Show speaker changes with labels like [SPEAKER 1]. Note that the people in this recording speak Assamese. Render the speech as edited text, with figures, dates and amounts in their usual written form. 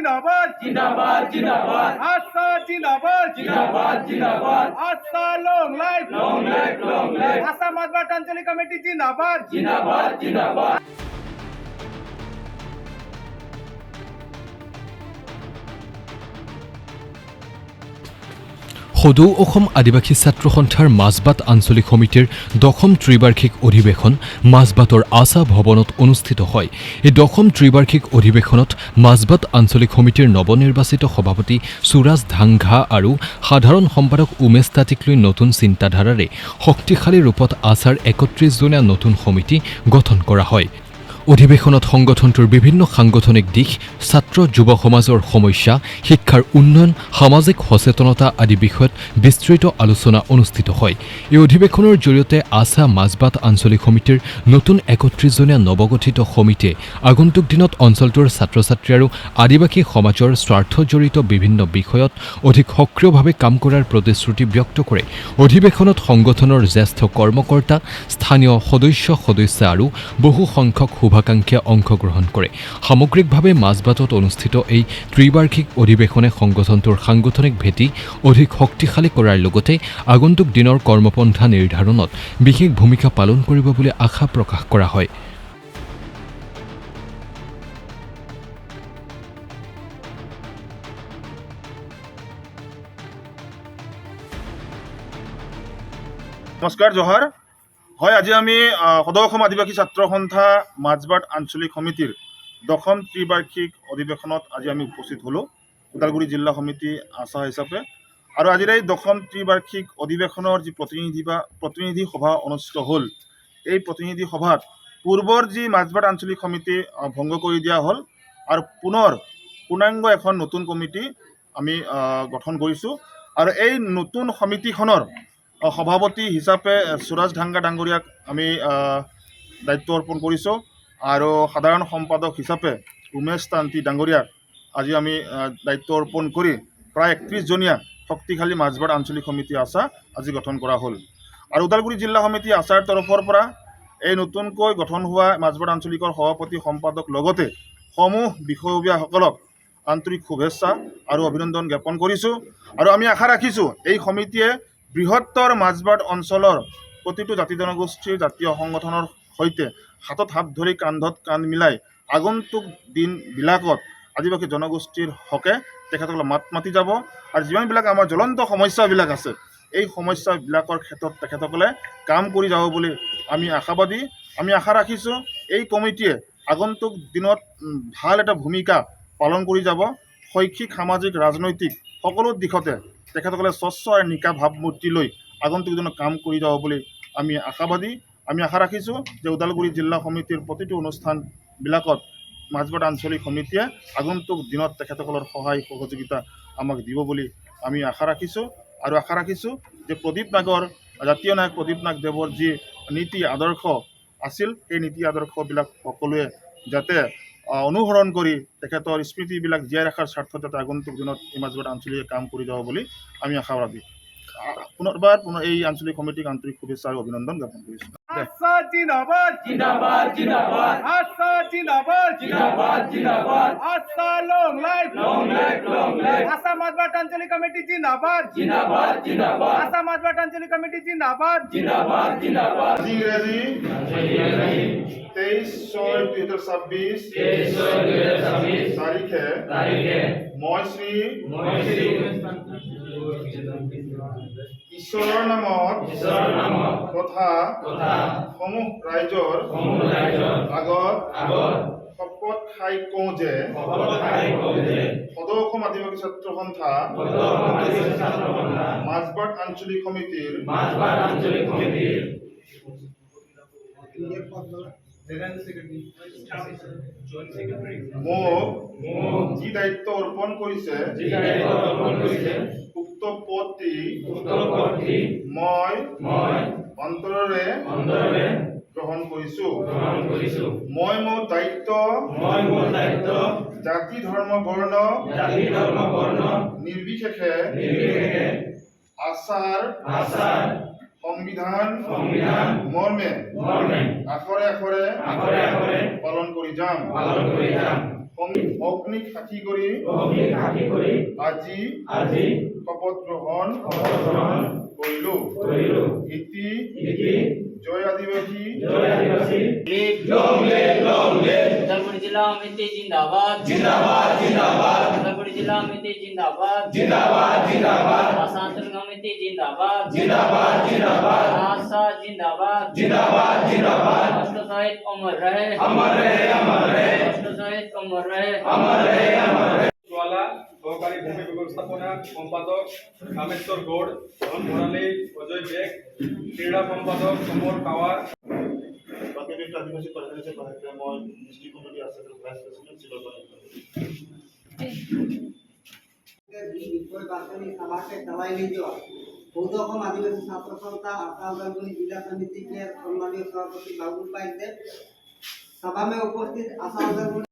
[SPEAKER 1] জিন্দাবাদ
[SPEAKER 2] জিন্দাবাদ জিন্দাবাদ
[SPEAKER 1] আশা জিন্দাবাদ
[SPEAKER 2] জিন্দাবাদ জিন্দাবাদ
[SPEAKER 1] আশা লং লাইফ
[SPEAKER 2] লং লাইফ লং লাইফ
[SPEAKER 1] আশা মাঝবাট আঞ্চলিক কমিটি জিন্দাবাদ
[SPEAKER 2] জিন্দাবাদ জিন্দাবাদ
[SPEAKER 3] সদৌ অসম আদিবাসী ছাত্ৰ সন্থাৰ মাজবাট আঞ্চলিক সমিতিৰ 10ম ত্ৰিবাৰ্ষিক অধিৱেশন মাজবাটৰ আশা ভৱনত অনুষ্ঠিত হয়। এই 10ম ত্ৰিবাৰ্ষিক অধিৱেশনত মাজবাট আঞ্চলিক সমিতিৰ নৱনিৰ্বাচিত সভাপতি সুৰাজ ধাংঘা আৰু সাধাৰণ সম্পাদক উমেশ তাঁতীক লৈ নতুন চিন্তাধাৰাৰে শক্তিশালী ৰূপত আশাৰ 31জনীয়া নতুন সমিতি গঠন কৰা হয়। অধিৱেশনত সংগঠনটোৰ বিভিন্ন সাংগঠনিক দিশ, ছাত্ৰ যুৱ সমাজৰ সমস্যা, শিক্ষাৰ উন্নয়ন, সামাজিক সচেতনতা আদি বিষয়ত বিস্তৃত আলোচনা অনুষ্ঠিত হয়। এই অধিৱেশনৰ জৰিয়তে আশা মাজবাট আঞ্চলিক সমিতিৰ নতুন 31জনীয়া নৱগঠিত সমিতিয়ে আগন্তুক দিনত অঞ্চলটোৰ ছাত্ৰ ছাত্ৰী আৰু আদিবাসী সমাজৰ স্বাৰ্থ জড়িত বিভিন্ন বিষয়ত অধিক সক্ৰিয়ভাৱে কাম কৰাৰ প্ৰতিশ্ৰুতি ব্যক্ত কৰে। অধিৱেশনত সংগঠনৰ জ্যেষ্ঠ কৰ্মকৰ্তা, স্থানীয় সদস্য আৰু বহু সংখ্যক শুভাকাংক্ষীয়ে অংশগ্ৰহণ কৰে। সামগ্ৰিকভাৱে মাজবাটত অনুষ্ঠিত এই ত্ৰিবাৰ্ষিক অধিৱেশনে সংগঠনটোৰ সাংগঠনিক ভেটি অধিক শক্তিশালী কৰাৰ লগতে আগন্তুক দিনৰ কৰ্মপন্থা নিৰ্ধাৰণত বিশেষ ভূমিকা পালন কৰিব বুলি আশা প্ৰকাশ কৰা হয়।
[SPEAKER 1] নমস্কাৰ, জোহাৰ। হয়, আজি আমি সদৌ অসম আদিবাসী ছাত্ৰ সন্থা মাজবাট আঞ্চলিক সমিতিৰ 10ম ত্ৰিবাৰ্ষিক অধিৱেশনত আজি আমি উপস্থিত হ'লোঁ ওদালগুৰি জিলা সমিতি আশা হিচাপে। আৰু আজিৰ এই 10ম ত্ৰিবাৰ্ষিক অধিৱেশনৰ যি প্ৰতিনিধি সভা অনুষ্ঠিত হ'ল, এই প্ৰতিনিধি সভাত পূৰ্বৰ যি মাজবাট আঞ্চলিক সমিতি ভংগ কৰি দিয়া হ'ল আৰু পুনৰ পূৰ্ণাংগ এখন নতুন কমিটি আমি গঠন কৰিছোঁ। আৰু এই নতুন সমিতিখনৰ সভাপতি হিচাপে সুৰাজ ধাংঘা ডাঙৰীয়াক আমি দায়িত্ব অৰ্পণ কৰিছোঁ আৰু সাধাৰণ সম্পাদক হিচাপে উমেশ তাঁতী ডাঙৰীয়াক আজি আমি দায়িত্ব অৰ্পণ কৰি প্ৰায় 31জনীয়া শক্তিশালী মাজবাট আঞ্চলিক সমিতি আশা আজি গঠন কৰা হ'ল। আৰু ওদালগুৰি জিলা সমিতি আশাৰ তৰফৰ পৰা এই নতুনকৈ গঠন হোৱা মাজবাট আঞ্চলিকৰ সভাপতি সম্পাদক লগতে সমূহ বিষয়ববীয়াসকলক আন্তৰিক শুভেচ্ছা আৰু অভিনন্দন জ্ঞাপন কৰিছোঁ। আৰু আমি আশা ৰাখিছোঁ এই সমিতিয়ে বৃহত্তৰ মাজবাট অঞ্চলৰ প্ৰতিটো জাতি জনগোষ্ঠীৰ জাতীয় সংগঠনৰ সৈতে হাতত হাত ধৰি কান্ধত কান্ধ মিলাই আগন্তুক দিনবিলাকত আদিবাসী জনগোষ্ঠীৰ হকে তেখেতসকলে মাত মাতি যাব। আৰু যিমানবিলাক আমাৰ জ্বলন্ত সমস্যাবিলাক আছে, এই সমস্যাবিলাকৰ ক্ষেত্ৰত তেখেতসকলে কাম কৰি যাব বুলি আমি আশাবাদী। আমি আশা ৰাখিছোঁ এই কমিটিয়ে আগন্তুক দিনত ভাল এটা ভূমিকা পালন কৰি যাব। শৈক্ষিক, সামাজিক, ৰাজনৈতিক সকলো দিশতে তেখেতসকলে স্বচ্ছ আৰু নিকা ভাৱমূৰ্তি লৈ আগন্তুক দিনত কাম কৰি যাব বুলি আমি আশাবাদী। আমি আশা ৰাখিছোঁ যে ওদালগুৰি জিলা সমিতিৰ প্ৰতিটো অনুষ্ঠানবিলাকত মাজবাট আঞ্চলিক সমিতিয়ে আগন্তুক দিনত তেখেতসকলৰ সহায় সহযোগিতা আমাক দিব বুলি আমি আশা ৰাখিছোঁ। আৰু আশা ৰাখিছোঁ যে প্ৰদীপ নাগৰ, জাতীয় নায়ক প্ৰদীপ নাগদেৱৰ যি নীতি আদৰ্শ আছিল, সেই নীতি আদৰ্শবিলাক সকলোৱে যাতে অনুসৰণ কৰি তেখেতৰ স্মৃতিবিলাক জীয়াই ৰখাৰ স্বাৰ্থত যাতে আগন্তুক দিনত এই মাজবাট আঞ্চলিকে কাম কৰি যাব বুলি আমি আশাবাদী। পুনৰবাৰ এই আঞ্চলিক সমিতিক আন্তৰিক শুভেচ্ছা আৰু অভিনন্দন জ্ঞাপন কৰিছোঁ। আশা জিন্দাবাদ
[SPEAKER 2] জিন্দাবাদ জিন্দাবাদ
[SPEAKER 1] আশা জিন্দাবাদ
[SPEAKER 2] জিন্দাবাদ জিন্দাবাদ
[SPEAKER 1] আশা লং লাইফ
[SPEAKER 2] লং লাইফ লং লাইফ
[SPEAKER 1] আশা মাজবাট আঞ্চলিক কমিটি জিন্দাবাদ
[SPEAKER 2] জিন্দাবাদ জিন্দাবাদ
[SPEAKER 1] আশা মাজবাট আঞ্চলিক কমিটি জিন্দাবাদ
[SPEAKER 2] জিন্দাবাদ জিন্দাবাদ
[SPEAKER 1] ইংৰাজী 23/6/2026 তাৰিখে মই শ্ৰী ঈশ্বৰৰ নামত তথা সমূহ ৰাইজৰ আগত শপত খাই কওঁ যে সদৌ অসম আদিবাসী ছাত্ৰ সন্থা মাজবাট আঞ্চলিক সমিতিৰ মোক যি দায়িত্ব অৰ্পণ কৰিছে উক্ত পদটি মই অন্তৰেৰে গ্ৰহণ কৰিছোঁ। মই মোৰ দায়িত্ব জাতি ধৰ্ম বৰ্ণ নিৰ্বিশেষে আচাৰ সংবিধান মৰ্মে আখৰে আখৰে পালন কৰি যাম। অগ্নি সাক্ষী কৰি
[SPEAKER 2] অগ্নি সাক্ষী কৰি
[SPEAKER 1] আজি
[SPEAKER 2] আজি
[SPEAKER 1] শপত গ্ৰহণ
[SPEAKER 2] গ্ৰহণ
[SPEAKER 1] কৰিলোঁ।
[SPEAKER 2] কৰিলোঁ।
[SPEAKER 1] ইতি
[SPEAKER 2] ইতি
[SPEAKER 1] জয় আদিবাসী
[SPEAKER 2] জয় আদিবাসী
[SPEAKER 4] লং লিভ
[SPEAKER 5] उधरपुर जिला समिति जिंदाबाद
[SPEAKER 4] जिंदाबाद जिंदाबाद
[SPEAKER 5] उधरपुर जिला समिति जिंदाबाद
[SPEAKER 4] जिंदाबाद जिंदाबाद
[SPEAKER 5] आशा आंचल समिति जिंदाबाद
[SPEAKER 4] जिंदाबाद जिंदाबाद
[SPEAKER 5] आशा जिंदाबाद
[SPEAKER 4] जिंदाबाद जिंदाबाद
[SPEAKER 5] राष्ट्र सहित अमर रहे
[SPEAKER 4] अमर रहे अमर रहे
[SPEAKER 5] राष्ट्र सहित अमर रहे
[SPEAKER 4] अमर रहे अमर रहे
[SPEAKER 6] জ্বালা সহকারী ভূমি ব্যবস্থাপনা সম্পাদক রামেশ্বর গৌড়, ধন ভরালী অজয় বেগ, ক্রীড়া সম্পাদক সমর পাওয়ার।
[SPEAKER 1] বাকীবিলাক আদিবাসী প্ৰাৰ্থীৰ সহায়তে মই ডিষ্ট্ৰিক্ট কমিটি আছে ভাইচ প্ৰেচিডেণ্ট চিলৰপানী।
[SPEAKER 7] বিষয় বাছনি সভাকে চালাই নিয়ে যাওয়া চৌদ্দশম আদিবাসী ছাত্র সন্থা আশা उदालगुरी जिला समिति के सम्मानीय सभापति बाबुल पाइक देव सभा में उपस्थित आशा उदालगुरी